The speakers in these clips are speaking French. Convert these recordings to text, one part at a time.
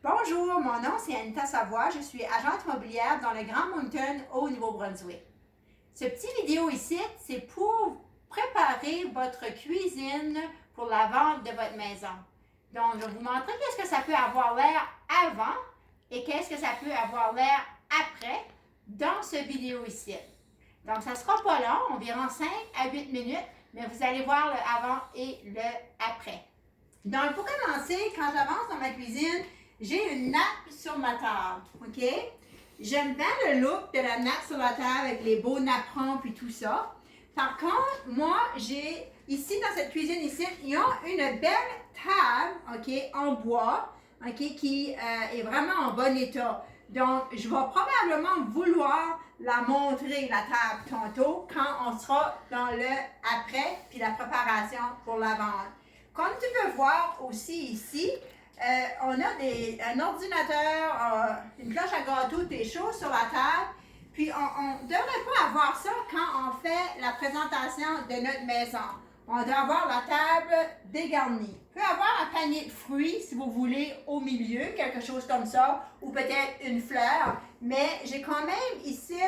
Bonjour, mon nom c'est Anita Savoie, je suis agente immobilière dans le Grand Moncton au Nouveau-Brunswick. Ce petit vidéo ici, c'est pour préparer votre cuisine pour la vente de votre maison. Donc, je vais vous montrer qu'est-ce que ça peut avoir l'air avant et qu'est-ce que ça peut avoir l'air après dans ce vidéo ici. Donc, ça ne sera pas long, environ 5 à 8 minutes, mais vous allez voir le avant et le après. Donc, pour commencer, quand j'avance dans ma cuisine, j'ai une nappe sur ma table, OK? J'aime bien le look de la nappe sur la table avec les beaux napperons puis tout ça. Par contre, moi, j'ai ici dans cette cuisine ici, ils ont une belle table, OK, en bois, OK, qui est vraiment en bon état. Donc, je vais probablement vouloir la montrer, la table, tantôt, quand on sera dans le après puis la préparation pour la vente. Comme tu peux voir aussi ici, on a un ordinateur, une cloche à gâteau, des choses sur la table. Puis on ne devrait pas avoir ça quand on fait la présentation de notre maison. On doit avoir la table dégarnie. On peut avoir un panier de fruits, si vous voulez, au milieu, quelque chose comme ça, ou peut-être une fleur. Mais j'ai quand même ici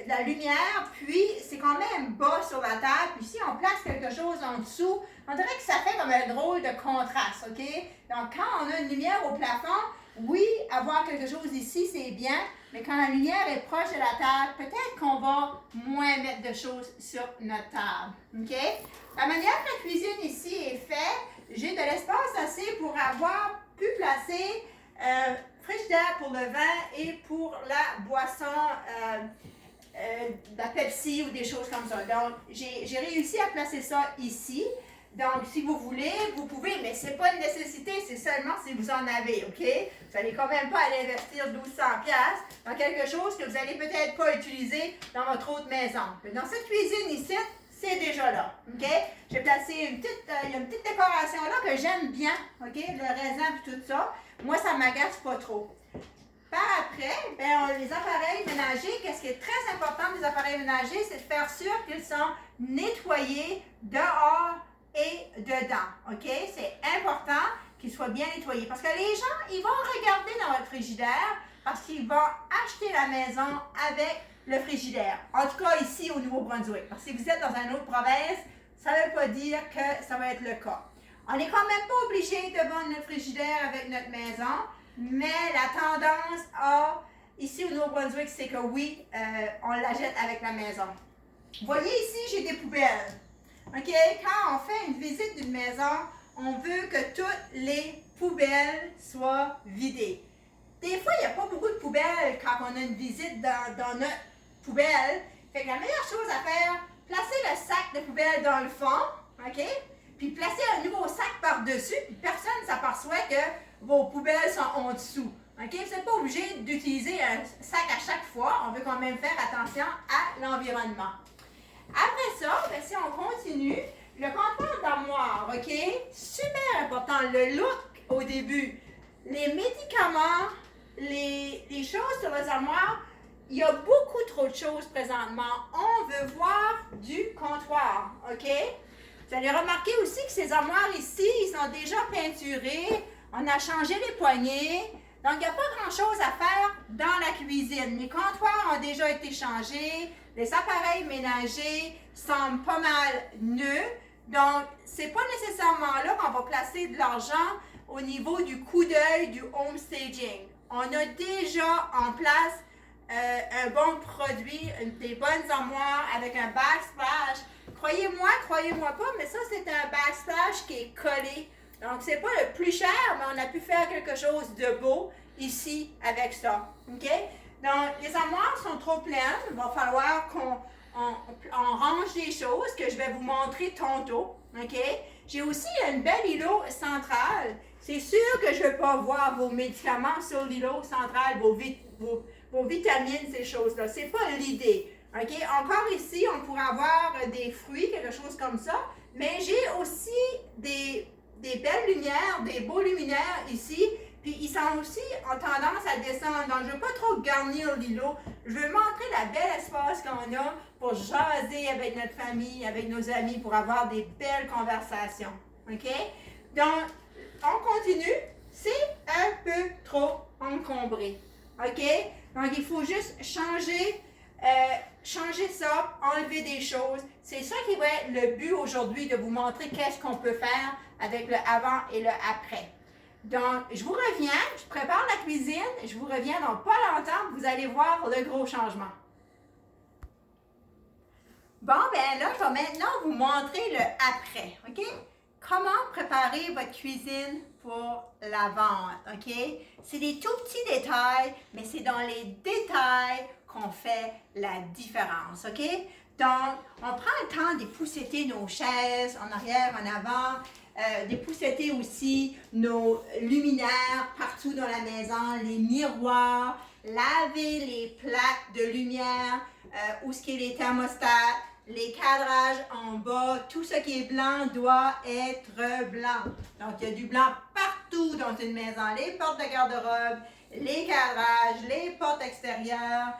la lumière, puis c'est quand même bas sur la table. Puis si on place quelque chose en dessous, on dirait que ça fait comme un drôle de contraste, OK? Donc, quand on a une lumière au plafond, oui, avoir quelque chose ici, c'est bien, mais quand la lumière est proche de la table, peut-être qu'on va moins mettre de choses sur notre table, OK? La manière que la cuisine ici est faite, j'ai de l'espace assez pour avoir pu placer frigidaire pour le vin et pour la boisson de la Pepsi ou des choses comme ça. Donc, j'ai réussi à placer ça ici. Donc, si vous voulez, vous pouvez, mais ce n'est pas une nécessité, c'est seulement si vous en avez, OK? Vous n'allez quand même pas aller investir 1200$ dans quelque chose que vous n'allez peut-être pas utiliser dans votre autre maison. Mais dans cette cuisine ici, c'est déjà là, OK? J'ai placé il y a une petite décoration là que j'aime bien, OK? Le raisin et tout ça. Moi, ça ne m'agace pas trop. Par après, les appareils ménagers, qu'est-ce qui est très important des appareils ménagers, c'est de faire sûr qu'ils sont nettoyés dehors et dedans, OK? C'est important qu'ils soient bien nettoyés parce que les gens, ils vont regarder dans votre frigidaire parce qu'ils vont acheter la maison avec le frigidaire. En tout cas, ici au Nouveau-Brunswick. Parce que si vous êtes dans une autre province, ça ne veut pas dire que ça va être le cas. On n'est quand même pas obligé de vendre notre frigidaire avec notre maison, mais la tendance ici au Nouveau-Brunswick, c'est que oui, on la jette avec la maison. Vous voyez ici, j'ai des poubelles. OK? Quand on fait une visite d'une maison, on veut que toutes les poubelles soient vidées. Des fois, il n'y a pas beaucoup de poubelles quand on a une visite dans notre poubelle. Fait que la meilleure chose à faire, placer le sac de poubelle dans le fond, OK? Puis placer un nouveau sac par-dessus, puis personne ne s'aperçoit que vos poubelles sont en dessous. OK? Vous n'êtes pas obligé d'utiliser un sac à chaque fois. On veut quand même faire attention à l'environnement. Après ça, si on continue, le comptoir d'armoire, OK? Super important. Le look au début. Les médicaments, les choses sur les armoires, il y a beaucoup trop de choses présentement. On veut voir du comptoir, OK? Vous allez remarquer aussi que ces armoires ici, ils sont déjà peinturés. On a changé les poignées. Donc, il n'y a pas grand-chose à faire dans la cuisine. Les comptoirs ont déjà été changés. Les appareils ménagers semblent pas mal neufs. Donc, ce n'est pas nécessairement là qu'on va placer de l'argent au niveau du coup d'œil du home staging. On a déjà en place un bon produit, des bonnes armoires avec un backsplash. Croyez-moi pas, mais ça, c'est un backsplash qui est collé. Donc, c'est pas le plus cher, mais on a pu faire quelque chose de beau ici avec ça. OK? Donc, les armoires sont trop pleines. Il va falloir qu'on range des choses que je vais vous montrer tantôt. OK? J'ai aussi une belle îlot central. C'est sûr que je ne veux pas voir vos médicaments sur l'îlot central, vos vitamines, ces choses-là. Ce n'est pas l'idée. OK? Encore ici, on pourrait avoir des fruits, quelque chose comme ça. Mais j'ai aussi des belles lumières, des beaux luminaires ici. Puis ils sont aussi en tendance à descendre. Donc, je ne veux pas trop garnir l'îlot. Je veux montrer la belle espace qu'on a pour jaser avec notre famille, avec nos amis, pour avoir des belles conversations. OK? Donc, on continue. C'est un encombré. OK? Donc, il faut juste changer ça, enlever des choses. C'est ça qui va être le but aujourd'hui, de vous montrer qu'est-ce qu'on peut faire avec le avant et le après. Donc, je vous reviens, je prépare la cuisine, je vous reviens dans pas longtemps, vous allez voir le gros changement. Bon, ben là, je vais maintenant vous montrer le après, OK? Comment préparer votre cuisine pour la vente, OK? C'est des tout petits détails, mais c'est dans les détails qu'on fait la différence, OK? Donc, on prend le temps d'épousseter nos chaises en arrière, en avant, d'épousseter aussi nos luminaires partout dans la maison, les miroirs, laver les plaques de lumière, où ce qui est les thermostats, les cadrages en bas, tout ce qui est blanc doit être blanc. Donc, il y a du blanc partout dans une maison. Les portes de garde-robe, les cadrages, les portes extérieures,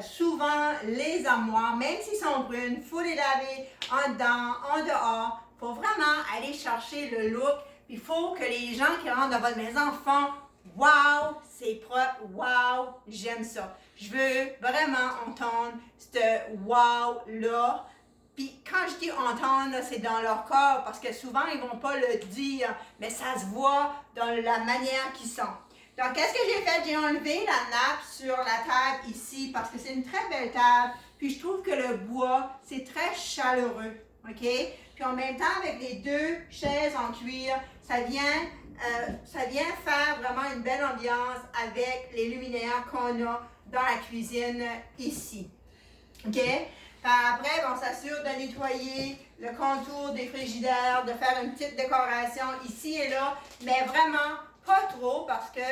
souvent les armoires, même s'ils sont brunes, il faut les laver en dedans, en dehors. Il faut vraiment aller chercher le look. Il faut que les gens qui rentrent dans votre maison font « Wow, c'est propre, wow, j'aime ça ». Je veux vraiment entendre ce « wow » là. Puis quand je dis entendre, c'est dans leur corps, parce que souvent, ils ne vont pas le dire, mais ça se voit dans la manière qu'ils sont. Donc, qu'est-ce que j'ai fait? J'ai enlevé la nappe sur la table ici, parce que c'est une très belle table. Puis je trouve que le bois, c'est très chaleureux, OK? Puis en même temps, avec les deux chaises en cuir, ça vient faire vraiment une belle ambiance avec les luminaires qu'on a dans la cuisine ici, OK? Après, on s'assure de nettoyer le contour des frigidaires, de faire une petite décoration ici et là, mais vraiment pas trop parce que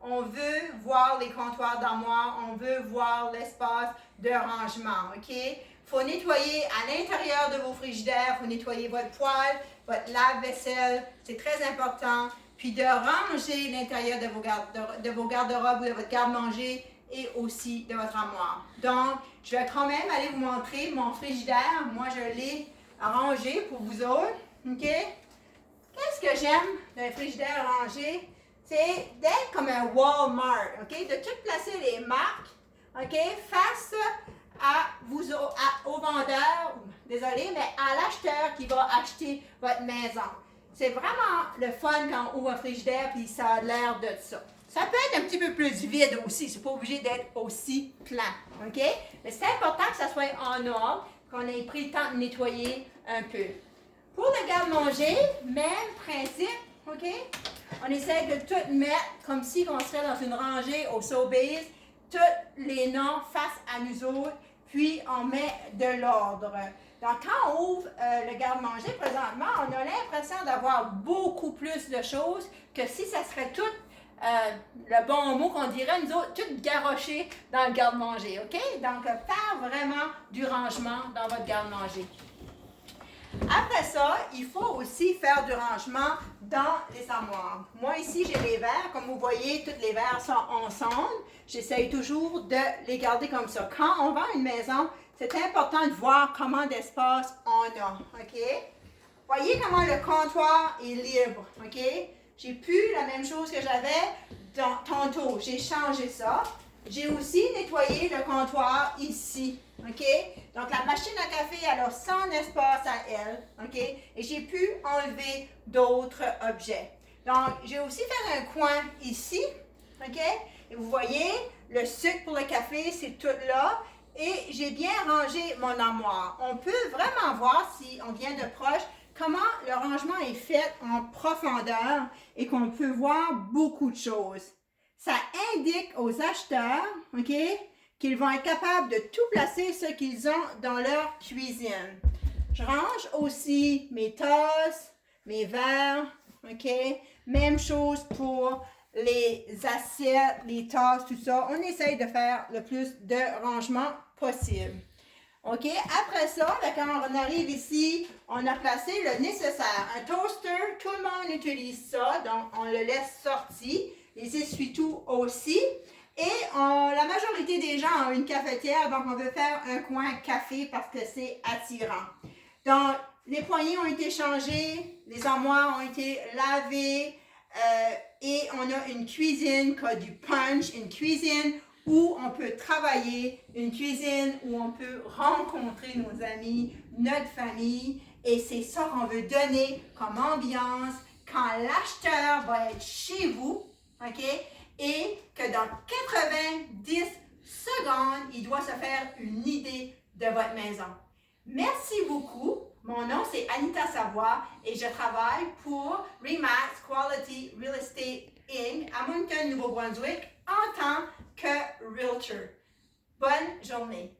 on veut voir les comptoirs d'armoire, on veut voir l'espace de rangement, OK? Il faut nettoyer à l'intérieur de vos frigidaires, il faut nettoyer votre poêle, votre lave-vaisselle, c'est très important. Puis de ranger l'intérieur de vos garde-robes ou de votre garde-manger et aussi de votre armoire. Donc, je vais quand même aller vous montrer mon frigidaire. Moi, je l'ai rangé pour vous autres. OK? Qu'est-ce que j'aime d'un frigidaire rangé? C'est d'être comme un Walmart. OK? De tout placer les marques, OK? Face au vendeur, désolé, mais à l'acheteur qui va acheter votre maison. C'est vraiment le fun quand on ouvre un frigidaire et ça a l'air de ça. Ça peut être un petit peu plus vide aussi, c'est pas obligé d'être aussi plein, OK? Mais c'est important que ça soit en ordre, qu'on ait pris le temps de nettoyer un peu. Pour le garde-manger, même principe, OK? On essaie de tout mettre comme si on serait dans une rangée au Sobeys, tous les noms face à nous autres, puis on met de l'ordre. Donc, quand on ouvre le garde-manger présentement, on a l'impression d'avoir beaucoup plus de choses que si ça serait tout le bon mot qu'on dirait, nous autres, tout garoché dans le garde-manger, OK? Donc, faire vraiment du rangement dans votre garde-manger. Après ça, il faut aussi faire du rangement dans les armoires. Moi, ici, j'ai les verres. Comme vous voyez, tous les verres sont ensemble. J'essaye toujours de les garder comme ça. Quand on vend une maison, c'est important de voir comment d'espace on a, OK? Voyez comment le comptoir est libre, OK? J'ai plus la même chose que j'avais tantôt. J'ai changé ça. J'ai aussi nettoyé le comptoir ici, OK? Donc, la machine à café, elle a son espace à elle, OK? Et j'ai pu enlever d'autres objets. Donc, j'ai aussi fait un coin ici, OK? Et vous voyez, le sucre pour le café, c'est tout là. Et j'ai bien rangé mon armoire. On peut vraiment voir, si on vient de proche, comment le rangement est fait en profondeur et qu'on peut voir beaucoup de choses. Ça indique aux acheteurs, OK, qu'ils vont être capables de tout placer ce qu'ils ont dans leur cuisine. Je range aussi mes tasses, mes verres, OK? Même chose pour les assiettes, les tasses, tout ça. On essaye de faire le plus de rangement possible. OK? Après ça, quand on arrive ici, on a placé le nécessaire. Un toaster, tout le monde utilise ça, donc on le laisse sorti. Les essuie-tout aussi. Et la majorité des gens ont une cafetière, donc on veut faire un coin café parce que c'est attirant. Donc, les poignées ont été changées, les armoires ont été lavées, et on a une cuisine qui a du punch, une cuisine où on peut travailler, une cuisine où on peut rencontrer nos amis, notre famille, et c'est ça qu'on veut donner comme ambiance quand l'acheteur va être chez vous, OK? Et que dans 90 secondes, il doit se faire une idée de votre maison. Merci beaucoup. Mon nom, c'est Anita Savoie et je travaille pour Remax Quality Real Estate Inc. à Moncton, Nouveau-Brunswick, en tant que Realtor. Bonne journée.